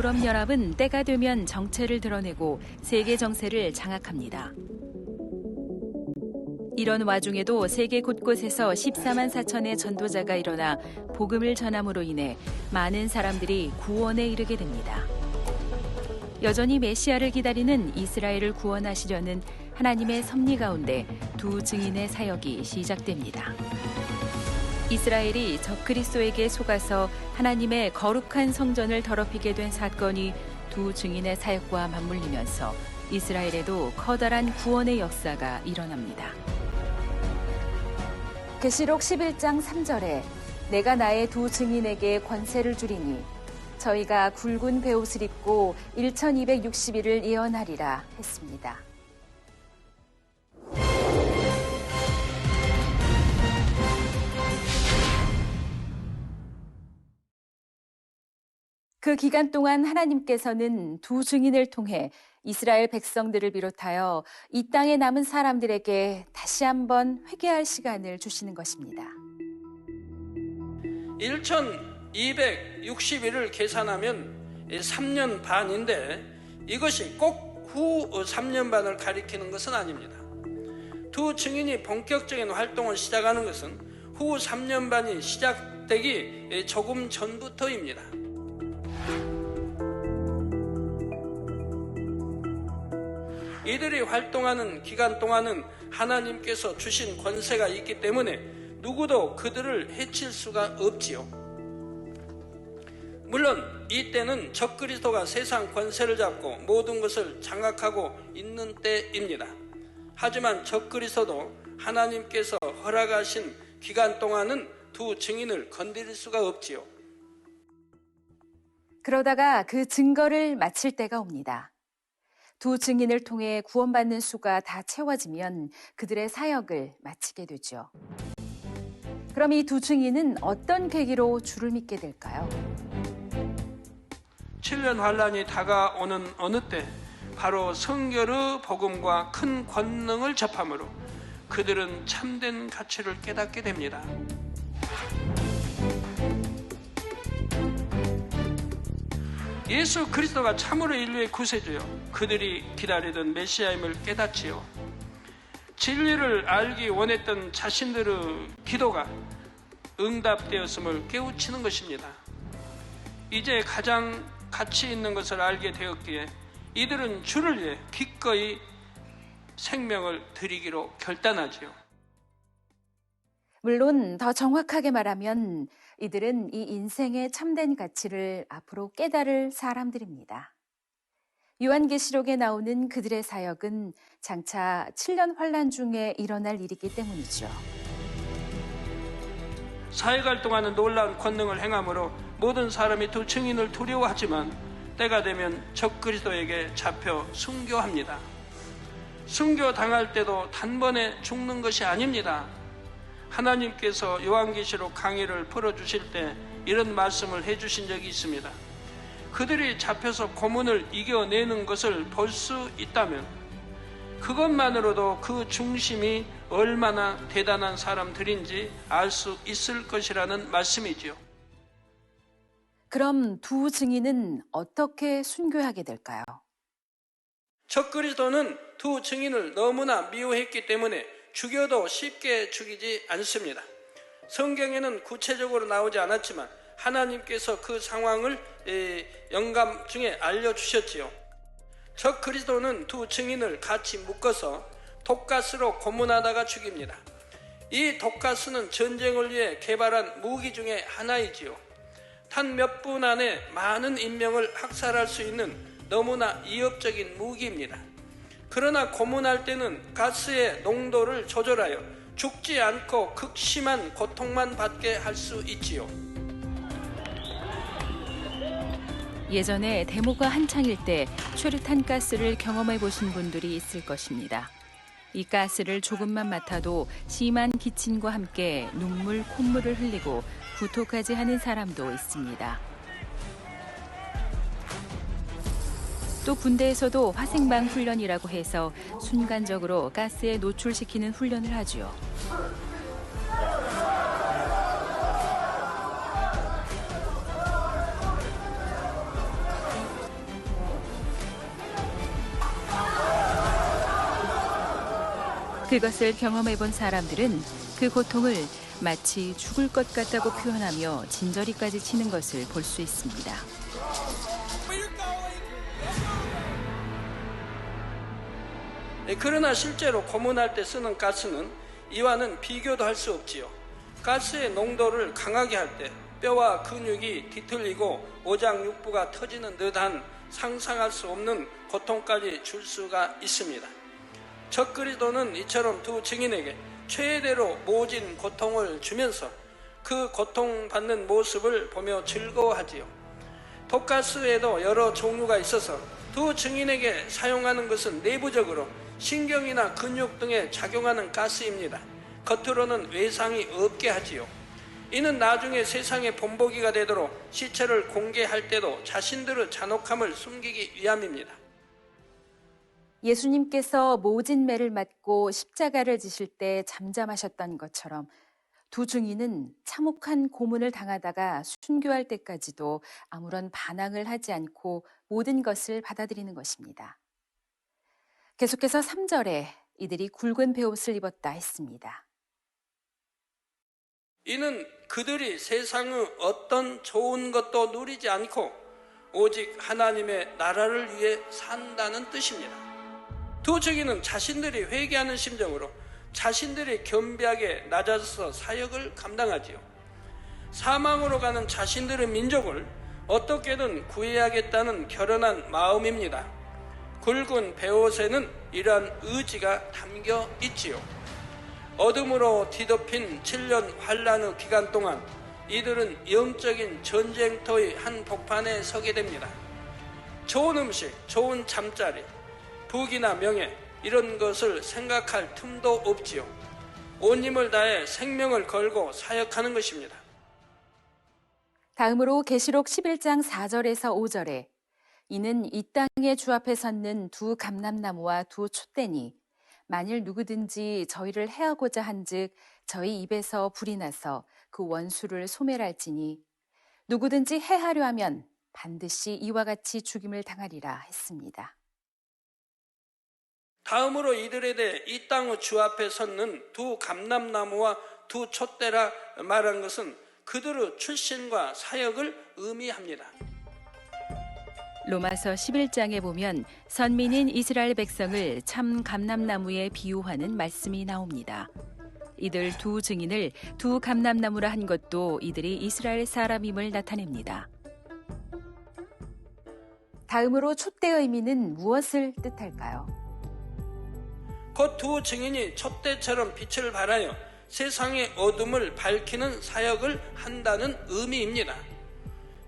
유럽연합은 때가 되면 정체를 드러내고 세계 정세를 장악합니다. 이런 와중에도 세계 곳곳에서 14만 4천의 전도자가 일어나 복음을 전함으로 인해 많은 사람들이 구원에 이르게 됩니다. 여전히 메시아를 기다리는 이스라엘을 구원하시려는 하나님의 섭리 가운데 두 증인의 사역이 시작됩니다. 이스라엘이 적그리스도에게 속아서 하나님의 거룩한 성전을 더럽히게 된 사건이 두 증인의 사역과 맞물리면서 이스라엘에도 커다란 구원의 역사가 일어납니다. 계시록 11장 3절에 내가 나의 두 증인에게 권세를 주리니 저희가 굵은 베옷을 입고 1260일을 예언하리라 했습니다. 그 기간 동안 하나님께서는 두 증인을 통해 이스라엘 백성들을 비롯하여 이 땅에 남은 사람들에게 다시 한번 회개할 시간을 주시는 것입니다. 1260일을 계산하면 3년 반인데 이것이 꼭 후 3년 반을 가리키는 것은 아닙니다. 두 증인이 본격적인 활동을 시작하는 것은 후 3년 반이 시작되기 조금 전부터입니다. 이들이 활동하는 기간 동안은 하나님께서 주신 권세가 있기 때문에 누구도 그들을 해칠 수가 없지요. 물론 이때는 적그리스도가 세상 권세를 잡고 모든 것을 장악하고 있는 때입니다. 하지만 적그리스도도 하나님께서 허락하신 기간 동안은 두 증인을 건드릴 수가 없지요. 그러다가 그 증거를 마칠 때가 옵니다. 두 증인을 통해 구원받는 수가 다 채워지면 그들의 사역을 마치게 되죠. 그럼 이 두 증인은 어떤 계기로 주를 믿게 될까요? 7년 환란이 다가오는 어느 때 바로 성결의 복음과 큰 권능을 접함으로 그들은 참된 가치를 깨닫게 됩니다. 예수 그리스도가 참으로 인류의 구세주요 그들이 기다리던 메시아임을 깨닫지요. 진리를 알기 원했던 자신들의 기도가 응답되었음을 깨우치는 것입니다. 이제 가장 가치 있는 것을 알게 되었기에 이들은 주를 위해 기꺼이 생명을 드리기로 결단하지요. 물론 더 정확하게 말하면 이들은 이 인생의 참된 가치를 앞으로 깨달을 사람들입니다. 요한계시록에 나오는 그들의 사역은 장차 7년 환란 중에 일어날 일이기 때문이죠. 사역할 동안은 놀라운 권능을 행함으로 모든 사람이 두 증인을 두려워하지만 때가 되면 적그리스도에게 잡혀 순교합니다. 순교당할 때도 단번에 죽는 것이 아닙니다. 하나님께서 요한계시록 강의를 풀어주실 때 이런 말씀을 해주신 적이 있습니다. 그들이 잡혀서 고문을 이겨내는 것을 볼 수 있다면 그것만으로도 그 중심이 얼마나 대단한 사람들인지 알 수 있을 것이라는 말씀이지요. 그럼 두 증인은 어떻게 순교하게 될까요? 적그리스도는 두 증인을 너무나 미워했기 때문에 죽여도 쉽게 죽이지 않습니다. 성경에는 구체적으로 나오지 않았지만 하나님께서 그 상황을 영감 중에 알려주셨지요. 적그리스도는 두 증인을 같이 묶어서 독가스로 고문하다가 죽입니다. 이 독가스는 전쟁을 위해 개발한 무기 중에 하나이지요. 단 몇 분 안에 많은 인명을 학살할 수 있는 너무나 위협적인 무기입니다. 그러나 고문할 때는 가스의 농도를 조절하여 죽지 않고 극심한 고통만 받게 할 수 있지요. 예전에 데모가 한창일 때 최루탄 가스를 경험해 보신 분들이 있을 것입니다. 이 가스를 조금만 맡아도 심한 기침과 함께 눈물, 콧물을 흘리고 구토까지 하는 사람도 있습니다. 또 군대에서도 화생방 훈련이라고 해서 순간적으로 가스에 노출시키는 훈련을 하죠. 그것을 경험해 본 사람들은 그 고통을 마치 죽을 것 같다고 표현하며 진저리까지 치는 것을 볼 수 있습니다. 그러나 실제로 고문할 때 쓰는 가스는 이와는 비교도 할 수 없지요. 가스의 농도를 강하게 할 때 뼈와 근육이 뒤틀리고 오장육부가 터지는 듯한 상상할 수 없는 고통까지 줄 수가 있습니다. 적그리스도는 이처럼 두 증인에게 최대로 모진 고통을 주면서 그 고통받는 모습을 보며 즐거워하지요. 독가스에도 여러 종류가 있어서 두 증인에게 사용하는 것은 내부적으로 신경이나 근육 등에 작용하는 가스입니다. 겉으로는 외상이 없게 하지요. 이는 나중에 세상의 본보기가 되도록 시체를 공개할 때도 자신들의 잔혹함을 숨기기 위함입니다. 예수님께서 모진 매를 맞고 십자가를 지실 때 잠잠하셨던 것처럼 두 증인은 참혹한 고문을 당하다가 순교할 때까지도 아무런 반항을 하지 않고 모든 것을 받아들이는 것입니다. 계속해서 3절에 이들이 굵은 베옷을 입었다 했습니다. 이는 그들이 세상의 어떤 좋은 것도 누리지 않고 오직 하나님의 나라를 위해 산다는 뜻입니다. 두 증인은 자신들이 회개하는 심정으로 자신들이 겸비하게 낮아져서 사역을 감당하지요. 사망으로 가는 자신들의 민족을 어떻게든 구해야겠다는 결연한 마음입니다. 굵은 베옷에는 이러한 의지가 담겨 있지요. 어둠으로 뒤덮인 7년 환란의 기간 동안 이들은 영적인 전쟁터의 한 복판에 서게 됩니다. 좋은 음식, 좋은 잠자리, 부귀나 명예 이런 것을 생각할 틈도 없지요. 온 힘을 다해 생명을 걸고 사역하는 것입니다. 다음으로 계시록 11장 4절에서 5절에 이는 이 땅의 주 앞에 섰는 두 감람나무와 두 촛대니 만일 누구든지 저희를 해하고자 한즉 저희 입에서 불이 나서 그 원수를 소멸할지니 누구든지 해하려 하면 반드시 이와 같이 죽임을 당하리라 했습니다. 다음으로 이들에 대해 이 땅의 주 앞에 섰는 두 감람나무와 두 촛대라 말한 것은 그들의 출신과 사역을 의미합니다. 로마서 11장에 보면 선민인 이스라엘 백성을 참 감람나무에 비유하는 말씀이 나옵니다. 이들 두 증인을 두 감람나무라 한 것도 이들이 이스라엘 사람임을 나타냅니다. 다음으로 촛대의 의미는 무엇을 뜻할까요? 곧 두 증인이 촛대처럼 빛을 발하여 세상의 어둠을 밝히는 사역을 한다는 의미입니다.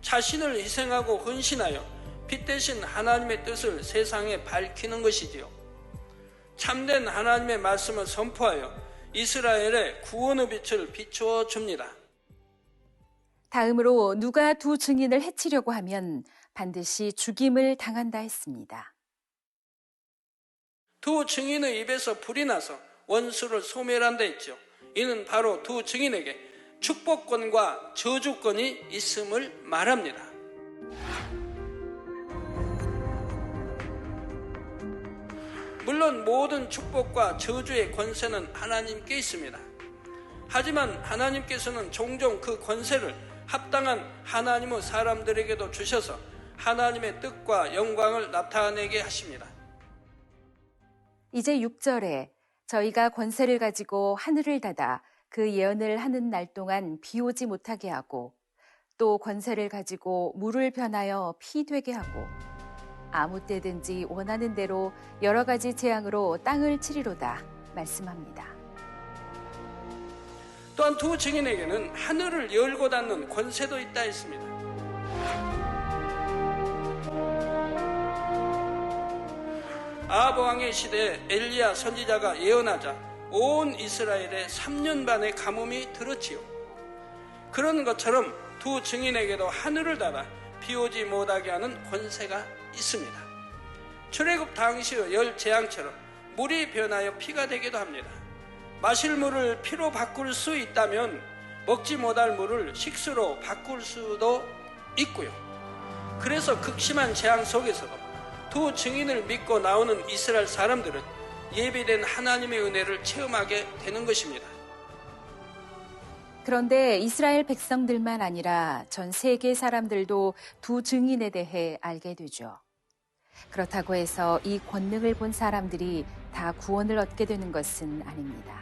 자신을 희생하고 헌신하여 빛 대신 하나님의 뜻을 세상에 밝히는 것이지요. 참된 하나님의 말씀을 선포하여 이스라엘의 구원의 빛을 비추어 줍니다. 다음으로 누가 두 증인을 해치려고 하면 반드시 죽임을 당한다 했습니다. 두 증인의 입에서 불이 나서 원수를 소멸한다 했죠. 이는 바로 두 증인에게 축복권과 저주권이 있음을 말합니다. 물론 모든 축복과 저주의 권세는 하나님께 있습니다. 하지만 하나님께서는 종종 그 권세를 합당한 하나님의 사람들에게도 주셔서 하나님의 뜻과 영광을 나타내게 하십니다. 이제 6절에 저희가 권세를 가지고 하늘을 닫아 그 예언을 하는 날 동안 비 오지 못하게 하고 또 권세를 가지고 물을 변하여 피 되게 하고 아무 때든지 원하는 대로 여러 가지 재앙으로 땅을 치리로다 말씀합니다. 또한 두 증인에게는 하늘을 열고 닫는 권세도 있다 했습니다. 아합 왕의 시대에 엘리야 선지자가 예언하자 온 이스라엘에 3년 반의 가뭄이 들었지요. 그런 것처럼 두 증인에게도 하늘을 닫아 비 오지 못하게 하는 권세가 있습니다. 출애굽 당시의 열 재앙처럼 물이 변하여 피가 되기도 합니다. 마실 물을 피로 바꿀 수 있다면 먹지 못할 물을 식수로 바꿀 수도 있고요. 그래서 극심한 재앙 속에서도 두 증인을 믿고 나오는 이스라엘 사람들은 예비된 하나님의 은혜를 체험하게 되는 것입니다. 그런데 이스라엘 백성들만 아니라 전 세계 사람들도 두 증인에 대해 알게 되죠. 그렇다고 해서 이 권능을 본 사람들이 다 구원을 얻게 되는 것은 아닙니다.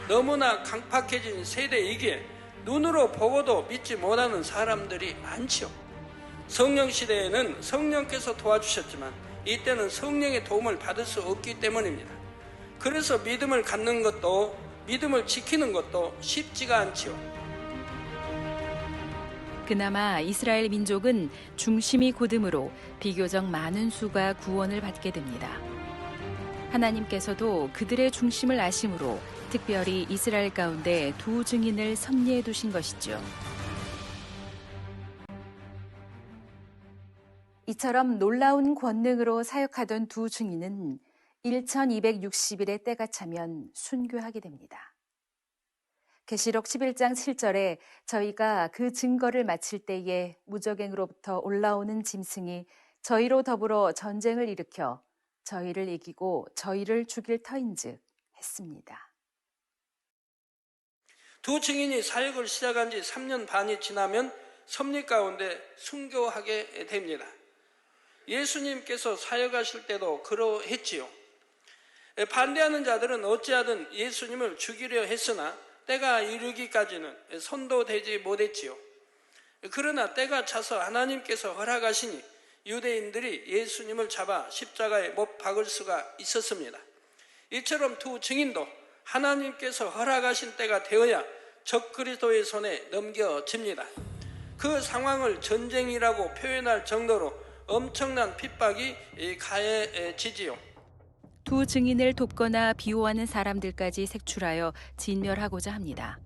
너무나 강팍해진 세대이기에 눈으로 보고도 믿지 못하는 사람들이 많지요. 성령 시대에는 성령께서 도와주셨지만 이때는 성령의 도움을 받을 수 없기 때문입니다. 그래서 믿음을 갖는 것도 믿음을 지키는 것도 쉽지가 않지요. 그나마 이스라엘 민족은 중심이 곧음으로 비교적 많은 수가 구원을 받게 됩니다. 하나님께서도 그들의 중심을 아심으로 특별히 이스라엘 가운데 두 증인을 섭리해 두신 것이죠. 이처럼 놀라운 권능으로 사역하던 두 증인은 1260일의 때가 차면 순교하게 됩니다. 계시록 11장 7절에 저희가 그 증거를 마칠 때에 무적행으로부터 올라오는 짐승이 저희로 더불어 전쟁을 일으켜 저희를 이기고 저희를 죽일 터인즉 했습니다. 두 증인이 사역을 시작한 지 3년 반이 지나면 섭리 가운데 순교하게 됩니다. 예수님께서 사역하실 때도 그러했지요. 반대하는 자들은 어찌하든 예수님을 죽이려 했으나 때가 이르기까지는 선도되지 못했지요. 그러나 때가 차서 하나님께서 허락하시니 유대인들이 예수님을 잡아 십자가에 못 박을 수가 있었습니다. 이처럼 두 증인도 하나님께서 허락하신 때가 되어야 적그리스도의 손에 넘겨집니다. 그 상황을 전쟁이라고 표현할 정도로 엄청난 핍박이 가해지지요. 두 증인을 돕거나 비호하는 사람들까지 색출하여 진멸하고자 합니다.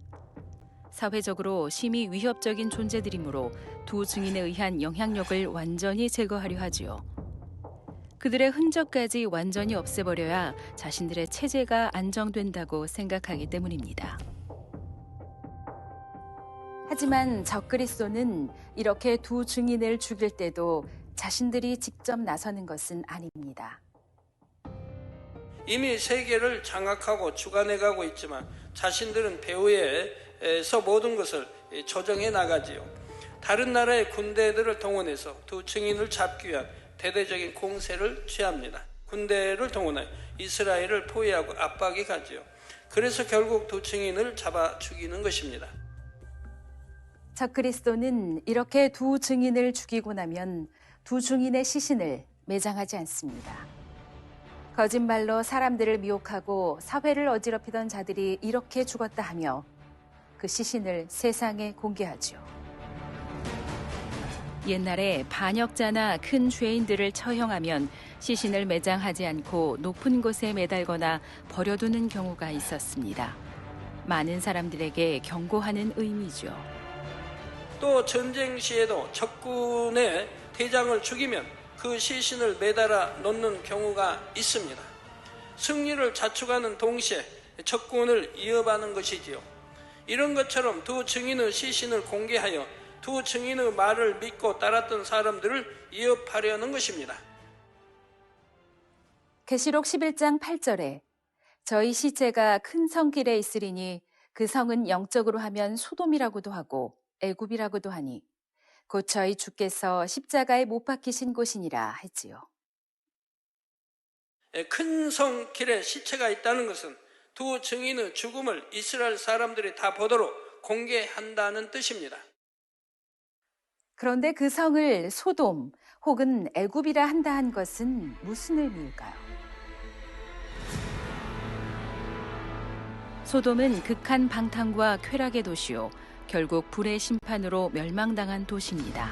사회적으로 심히 위협적인 존재들이므로 두 증인에 의한 영향력을 완전히 제거하려 하지요. 그들의 흔적까지 완전히 없애버려야 자신들의 체제가 안정된다고 생각하기 때문입니다. 하지만 적그리스도는 이렇게 두 증인을 죽일 때도 자신들이 직접 나서는 것은 아닙니다. 이미 세계를 장악하고 주관해가고 있지만 자신들은 배후에서 모든 것을 조정해 나가지요. 다른 나라의 군대들을 동원해서 두 증인을 잡기 위한 대대적인 공세를 취합니다. 군대를 동원하여 이스라엘을 포위하고 압박해 가지요. 그래서 결국 두 증인을 잡아 죽이는 것입니다. 적그리스도는 이렇게 두 증인을 죽이고 나면 두 증인의 시신을 매장하지 않습니다. 거짓말로 사람들을 미혹하고 사회를 어지럽히던 자들이 이렇게 죽었다 하며 그 시신을 세상에 공개하죠. 옛날에 반역자나 큰 죄인들을 처형하면 시신을 매장하지 않고 높은 곳에 매달거나 버려두는 경우가 있었습니다. 많은 사람들에게 경고하는 의미죠. 또 전쟁 시에도 적군의 대장을 죽이면 그 시신을 매달아 놓는 경우가 있습니다. 승리를 자축하는 동시에 적군을 이어받는 것이지요. 이런 것처럼 두 증인의 시신을 공개하여 두 증인의 말을 믿고 따랐던 사람들을 이어하려는 것입니다. 계시록 11장 8절에 저희 시체가 큰 성길에 있으리니 그 성은 영적으로 하면 소돔이라고도 하고 애굽이라고도 하니 곧 저희 주께서 십자가에 못 박히신 곳이니라 했지요. 큰 성 길에 시체가 있다는 것은 두 증인의 죽음을 이스라엘 사람들이 다 보도록 공개한다는 뜻입니다. 그런데 그 성을 소돔 혹은 애굽이라 한다 한 것은 무슨 의미일까요? 소돔은 극한 방탕과 쾌락의 도시요. 결국 불의 심판으로 멸망당한 도시입니다.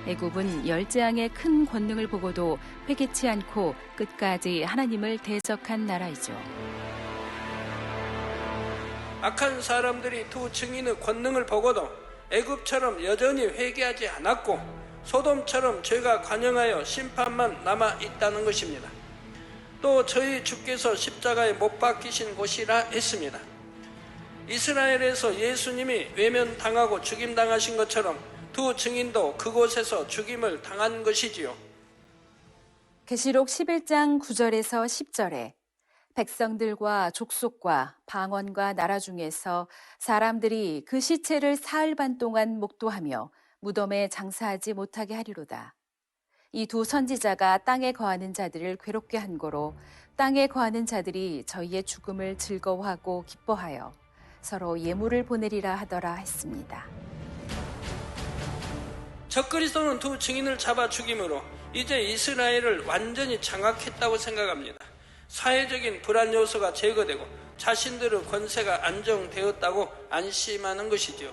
애굽은 열재앙의 큰 권능을 보고도 회개치 않고 끝까지 하나님을 대적한 나라이죠. 악한 사람들이 두 증인의 권능을 보고도 애굽처럼 여전히 회개하지 않았고 소돔처럼 죄가 관영하여 심판만 남아 있다는 것입니다. 또 저희 주께서 십자가에 못 박히신 곳이라 했습니다. 이스라엘에서 예수님이 외면당하고 죽임당하신 것처럼 두 증인도 그곳에서 죽임을 당한 것이지요. 계시록 11장 9절에서 10절에 백성들과 족속과 방언과 나라 중에서 사람들이 그 시체를 사흘 반 동안 목도하며 무덤에 장사하지 못하게 하리로다. 이 두 선지자가 땅에 거하는 자들을 괴롭게 한 고로 땅에 거하는 자들이 저희의 죽음을 즐거워하고 기뻐하여 서로 예물을 보내리라 하더라 했습니다. 적그리스도는 두 증인을 잡아 죽임으로 이제 이스라엘을 완전히 장악했다고 생각합니다. 사회적인 불안 요소가 제거되고 자신들의 권세가 안정되었다고 안심하는 것이죠.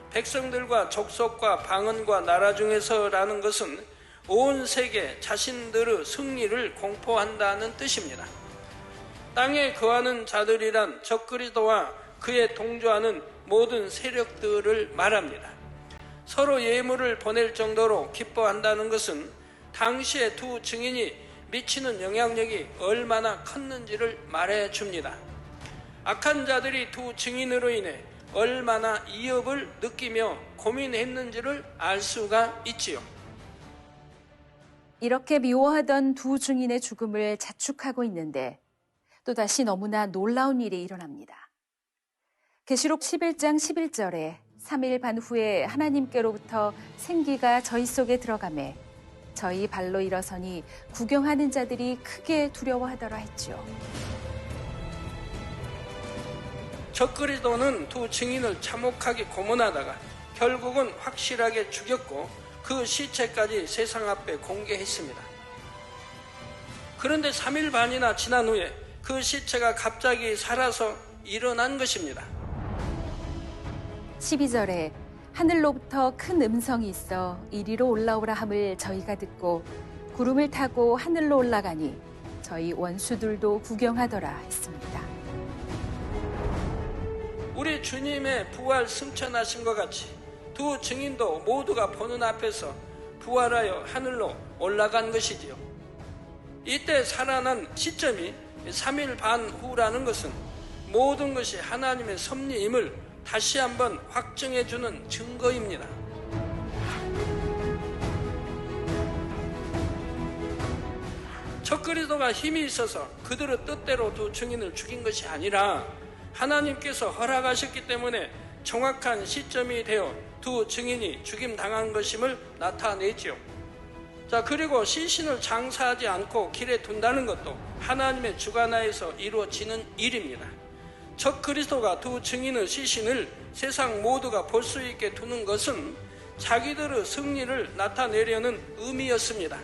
백성들과 족속과 방언과 나라 중에서라는 것은 온 세계 자신들의 승리를 공포한다는 뜻입니다. 땅에 거하는 자들이란 적그리스도와 그에 동조하는 모든 세력들을 말합니다. 서로 예물을 보낼 정도로 기뻐한다는 것은 당시의 두 증인이 미치는 영향력이 얼마나 컸는지를 말해줍니다. 악한 자들이 두 증인으로 인해 얼마나 이업을 느끼며 고민했는지를 알 수가 있지요. 이렇게 미워하던 두 증인의 죽음을 자축하고 있는데 또다시 너무나 놀라운 일이 일어납니다. 계시록 11장 11절에 3일 반 후에 하나님께로부터 생기가 저희 속에 들어가매 저희 발로 일어서니 구경하는 자들이 크게 두려워하더라 했죠. 적그리스도는 두 증인을 참혹하게 고문하다가 결국은 확실하게 죽였고 그 시체까지 세상 앞에 공개했습니다. 그런데 3일 반이나 지난 후에 그 시체가 갑자기 살아서 일어난 것입니다. 12절에 하늘로부터 큰 음성이 있어 이리로 올라오라 함을 저희가 듣고 구름을 타고 하늘로 올라가니 저희 원수들도 구경하더라 했습니다. 우리 주님의 부활 승천하신 것 같이 두 증인도 모두가 보는 앞에서 부활하여 하늘로 올라간 것이지요. 이때 살아난 시점이 3일 반 후라는 것은 모든 것이 하나님의 섭리임을 다시 한번 확증해주는 증거입니다. 적그리스도가 힘이 있어서 그들의 뜻대로 두 증인을 죽인 것이 아니라 하나님께서 허락하셨기 때문에 정확한 시점이 되어 두 증인이 죽임당한 것임을 나타내지요. 자, 그리고 시신을 장사하지 않고 길에 둔다는 것도 하나님의 주관하에서 이루어지는 일입니다. 적그리스도가 두 증인의 시신을 세상 모두가 볼 수 있게 두는 것은 자기들의 승리를 나타내려는 의미였습니다.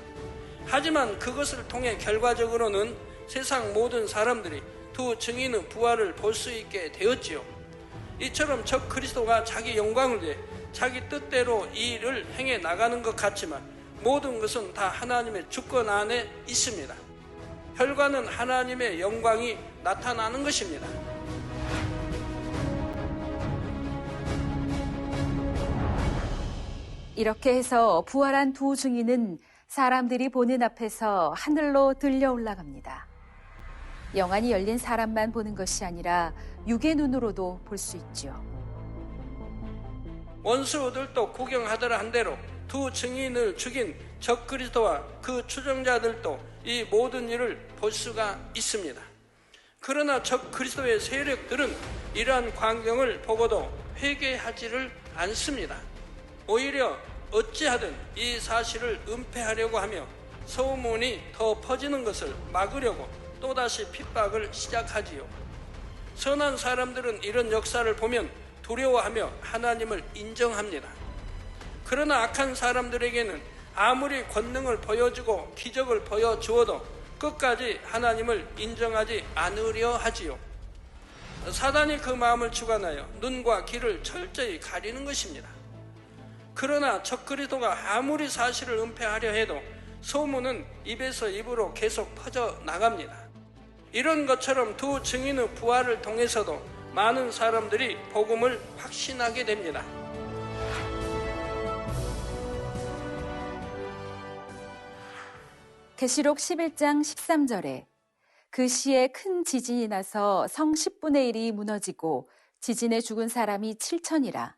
하지만 그것을 통해 결과적으로는 세상 모든 사람들이 두 증인의 부활을 볼 수 있게 되었지요. 이처럼 적그리스도가 자기 영광을 위해 자기 뜻대로 이 일을 행해 나가는 것 같지만 모든 것은 다 하나님의 주권 안에 있습니다. 결과는 하나님의 영광이 나타나는 것입니다. 이렇게 해서 부활한 두 증인은 사람들이 보는 앞에서 하늘로 들려 올라갑니다. 영안이 열린 사람만 보는 것이 아니라 육의 눈으로도 볼 수 있죠. 원수들도 구경하더라 한 대로 두 증인을 죽인 적그리스도와 그 추종자들도 이 모든 일을 볼 수가 있습니다. 그러나 적그리스도의 세력들은 이러한 광경을 보고도 회개하지를 않습니다. 오히려 어찌하든 이 사실을 은폐하려고 하며 소문이 더 퍼지는 것을 막으려고 또다시 핍박을 시작하지요. 선한 사람들은 이런 역사를 보면 두려워하며 하나님을 인정합니다. 그러나 악한 사람들에게는 아무리 권능을 보여주고 기적을 보여주어도 끝까지 하나님을 인정하지 않으려 하지요. 사단이 그 마음을 주관하여 눈과 귀를 철저히 가리는 것입니다. 그러나 적그리스도가 아무리 사실을 은폐하려 해도 소문은 입에서 입으로 계속 퍼져 나갑니다. 이런 것처럼 두 증인의 부활을 통해서도 많은 사람들이 복음을 확신하게 됩니다. 계시록 11장 13절에 그 시에 큰 지진이 나서 성 10분의 1이 무너지고 지진에 죽은 사람이 7천이라.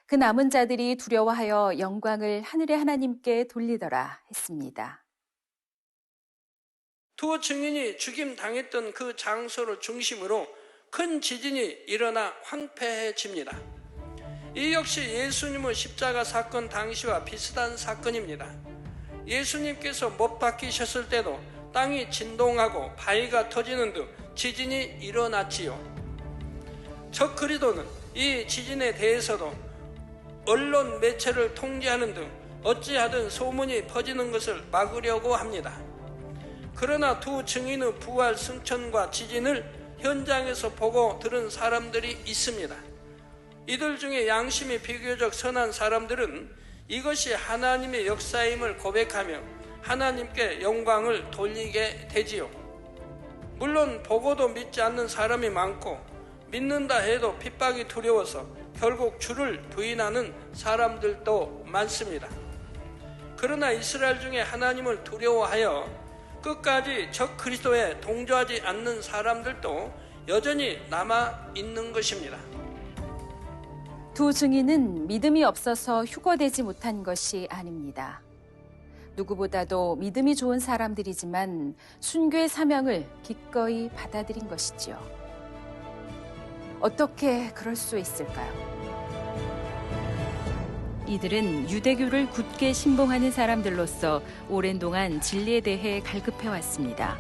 그 남은 자들이 두려워하여 영광을 하늘의 하나님께 돌리더라 했습니다. 두 증인이 죽임 당했던 그 장소를 중심으로 큰 지진이 일어나 황폐해집니다. 이 역시 예수님의 십자가 사건 당시와 비슷한 사건입니다. 예수님께서 못 박히셨을 때도 땅이 진동하고 바위가 터지는 등 지진이 일어났지요. 적 그리스도는 이 지진에 대해서도 언론 매체를 통제하는 등 어찌하든 소문이 퍼지는 것을 막으려고 합니다. 그러나 두 증인의 부활 승천과 지진을 현장에서 보고 들은 사람들이 있습니다. 이들 중에 양심이 비교적 선한 사람들은 이것이 하나님의 역사임을 고백하며 하나님께 영광을 돌리게 되지요. 물론 보고도 믿지 않는 사람이 많고 믿는다 해도 핍박이 두려워서 결국 주를 부인하는 사람들도 많습니다. 그러나 이스라엘 중에 하나님을 두려워하여 끝까지 적 그리스도에 동조하지 않는 사람들도 여전히 남아 있는 것입니다. 두 증인은 믿음이 없어서 휴거되지 못한 것이 아닙니다. 누구보다도 믿음이 좋은 사람들이지만 순교의 사명을 기꺼이 받아들인 것이지요. 어떻게 그럴 수 있을까요? 이들은 유대교를 굳게 신봉하는 사람들로서 오랜 동안 진리에 대해 갈급해왔습니다.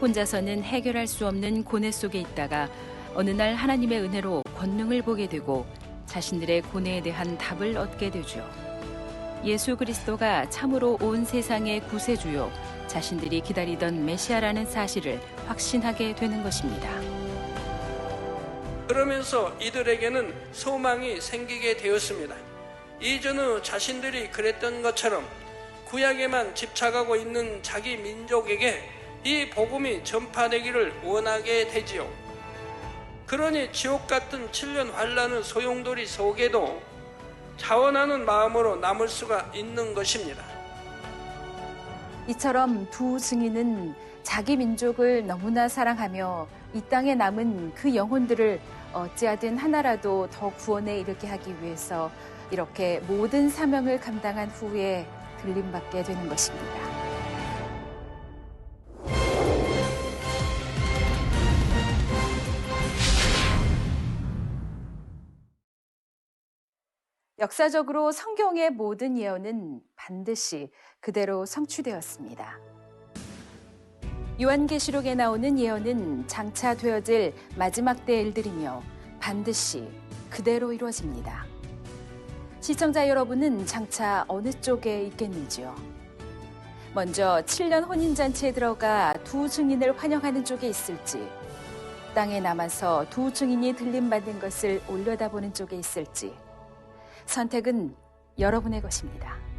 혼자서는 해결할 수 없는 고뇌 속에 있다가 어느 날 하나님의 은혜로 권능을 보게 되고 자신들의 고뇌에 대한 답을 얻게 되죠. 예수 그리스도가 참으로 온 세상의 구세주요, 자신들이 기다리던 메시아라는 사실을 확신하게 되는 것입니다. 그러면서 이들에게는 소망이 생기게 되었습니다. 이전의 자신들이 그랬던 것처럼 구약에만 집착하고 있는 자기 민족에게 이 복음이 전파되기를 원하게 되지요. 그러니 지옥 같은 7년 환란의 소용돌이 속에도 자원하는 마음으로 남을 수가 있는 것입니다. 이처럼 두 증인은 자기 민족을 너무나 사랑하며 이 땅에 남은 그 영혼들을 어찌하든 하나라도 더 구원에 이르게 하기 위해서 이렇게 모든 사명을 감당한 후에 들림받게 되는 것입니다. 역사적으로 성경의 모든 예언은 반드시 그대로 성취되었습니다. 요한계시록에 나오는 예언은 장차 되어질 마지막 때의 일들이며 반드시 그대로 이루어집니다. 시청자 여러분은 장차 어느 쪽에 있겠는지요? 먼저 7년 혼인잔치에 들어가 두 증인을 환영하는 쪽에 있을지, 땅에 남아서 두 증인이 들림받는 것을 올려다보는 쪽에 있을지, 선택은 여러분의 것입니다.